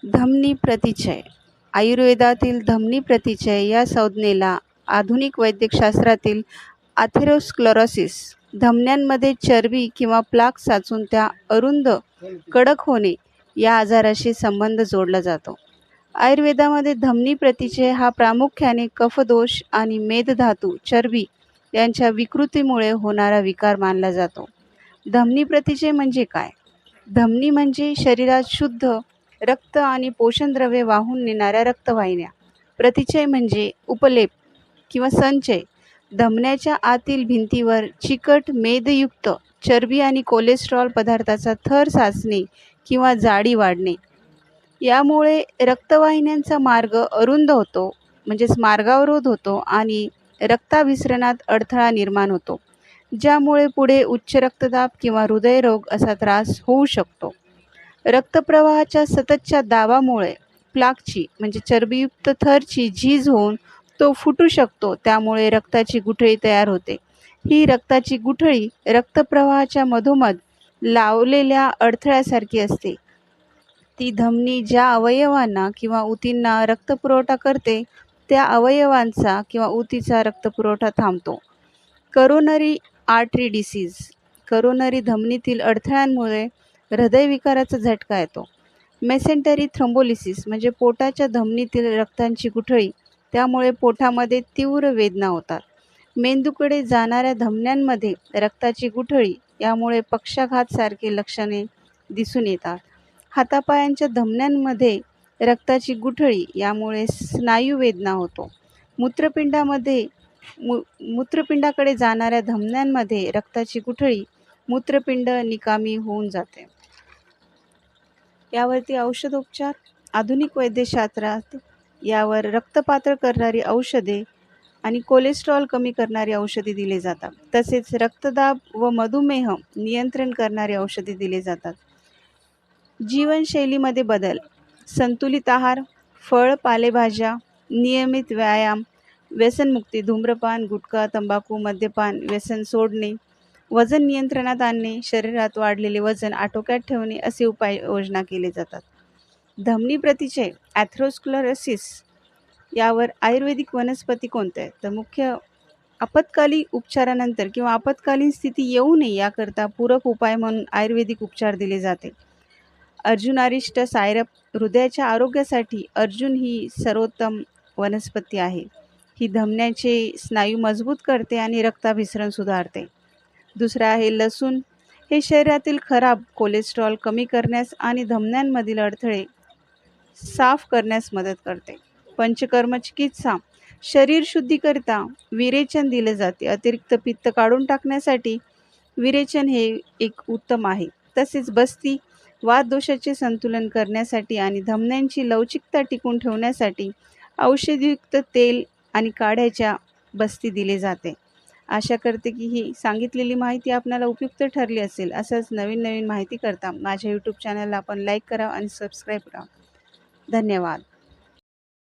धमनी प्रतिचय. आयुर्वेदातील धमनी प्रतिचय या संज्ञेला आधुनिक वैद्यकशास्त्रातील अथेरोस्क्लेरोसिस, धमन्यांमध्ये चरबी किंवा प्लाक साचून त्या अरुंद कडक होणे या आजाराशी संबंध जोडला जातो. आयुर्वेदामध्ये धमनी प्रतिचय हा प्रामुख्याने कफदोष आणि मेदधातू चरबी यांच्या विकृतीमुळे होणारा विकार मानला जातो. धमनी प्रतिचय म्हणजे काय? धमनी म्हणजे शरीरात शुद्ध रक्त आणि पोषणद्रव्ये वाहून नेणाऱ्या रक्तवाहिन्या. प्रतिचय म्हणजे उपलेप किंवा संचय. धमन्याच्या आतील भिंतीवर चिकट मेदयुक्त चरबी आणि कोलेस्ट्रॉल पदार्थाचा थर साचणे किंवा जाडी वाढणे. यामुळे रक्तवाहिन्यांचा मार्ग अरुंद होतो, म्हणजेच मार्गावरोध होतो आणि रक्ताभिसरणात अडथळा निर्माण होतो, ज्यामुळे पुढे उच्च रक्तदाब किंवा हृदयरोग असा त्रास होऊ शकतो. रक्तप्रवाहाच्या सततच्या दाबामुळे प्लाकची म्हणजे चरबीयुक्त थरची झीज होऊन तो फुटू शकतो, त्यामुळे रक्ताची गुठळी तयार होते. ही रक्ताची गुठळी रक्तप्रवाहाच्या मधोमध लावलेल्या अडथळ्यासारखी असते. ती धमनी ज्या अवयवांना किंवा ऊतींना रक्तपुरवठा करते त्या अवयवांचा किंवा ऊतीचा रक्तपुरवठा थांबतो. Coronary artery disease. करोनरी धमनीतील अडथळ्यांमुळे हृदयविकाराचा झटका येतो. मेसेंटरी थ्रोम्बोलिसिस म्हणजे पोटाच्या धमनीतील रक्तांची गुठळी, त्यामुळे पोटामध्ये तीव्र वेदना होतात. मेंदूकडे जाणाऱ्या धमन्यांमध्ये रक्ताची गुठळी, यामुळे पक्षाघातासारखे लक्षणे दिसून येतात. हातापायांच्या धमन्यांमध्ये रक्ताची गुठळी, यामुळे स्नायू वेदना होतो. मूत्रपिंडाकडे जाणाऱ्या धमन्यांमध्ये रक्ताची गुठळी, मूत्रपिंड निकामी होऊन जाते. यावरती औषधोपचार. आधुनिक वैद्यशास्त्रात यावर रक्तपातळ करणारी औषधे आणि कोलेस्ट्रॉल कमी करणारी औषधे दिले जातात. तसेच रक्तदाब व मधुमेह नियंत्रण करणारी औषधे दिले जातात. जीवनशैलीमध्ये बदल. संतुलित आहार, फळ पालेभाज्या, नियमित व्यायाम, व्यसनमुक्ती, धूम्रपान, गुटखा, तंबाखू, मद्यपान व्यसन सोडणे, वजन नियंत्रणात आणणे, शरीरात वाढलेले वजन आटोक्यात ठेवणे असे उपाययोजना केले जातात. धमनी प्रतिचय अथेरोस्क्लेरोसिस यावर आयुर्वेदिक वनस्पती कोणत्या आहेत? तर मुख्य आपत्कालीन उपचारानंतर किंवा आपत्कालीन स्थिती येऊ नये याकरता पूरक उपाय म्हणून आयुर्वेदिक उपचार दिले जाते. अर्जुनारिष्ट सायरप. हृदयाच्या आरोग्यासाठी अर्जुन ही सर्वोत्तम वनस्पती आहे. ही धमन्याचे स्नायू मजबूत करते आणि रक्ताभिसरण सुधारते. दुसरा आहे लसूण. हे शरीरातील खराब कोलेस्ट्रॉल कमी करण्यास आणि धमन्यांमधील अडथळे साफ करण्यास मदत करते. पंचकर्म चिकित्सा. शरीर शुद्धीकरिता विरेचन दिले जाते. अतिरिक्त पित्त काढून टाकण्यासाठी विरेचन हे एक उत्तम आहे. तसेच बस्ती. वातदोषाचे संतुलन करण्यासाठी आणि धमन्यांची लवचिकता टिकून ठेवण्यासाठी औषधयुक्त तेल आणि काढ्याच्या बस्ती दिले जाते. आशा करते की ही सांगितलेली माहिती आपल्याला उपयुक्त ठरली असेल. असंच नवीन माहिती करता माझ्या यूट्यूब चॅनलला आपण लाईक करा आणि सबस्क्राईब करा. धन्यवाद.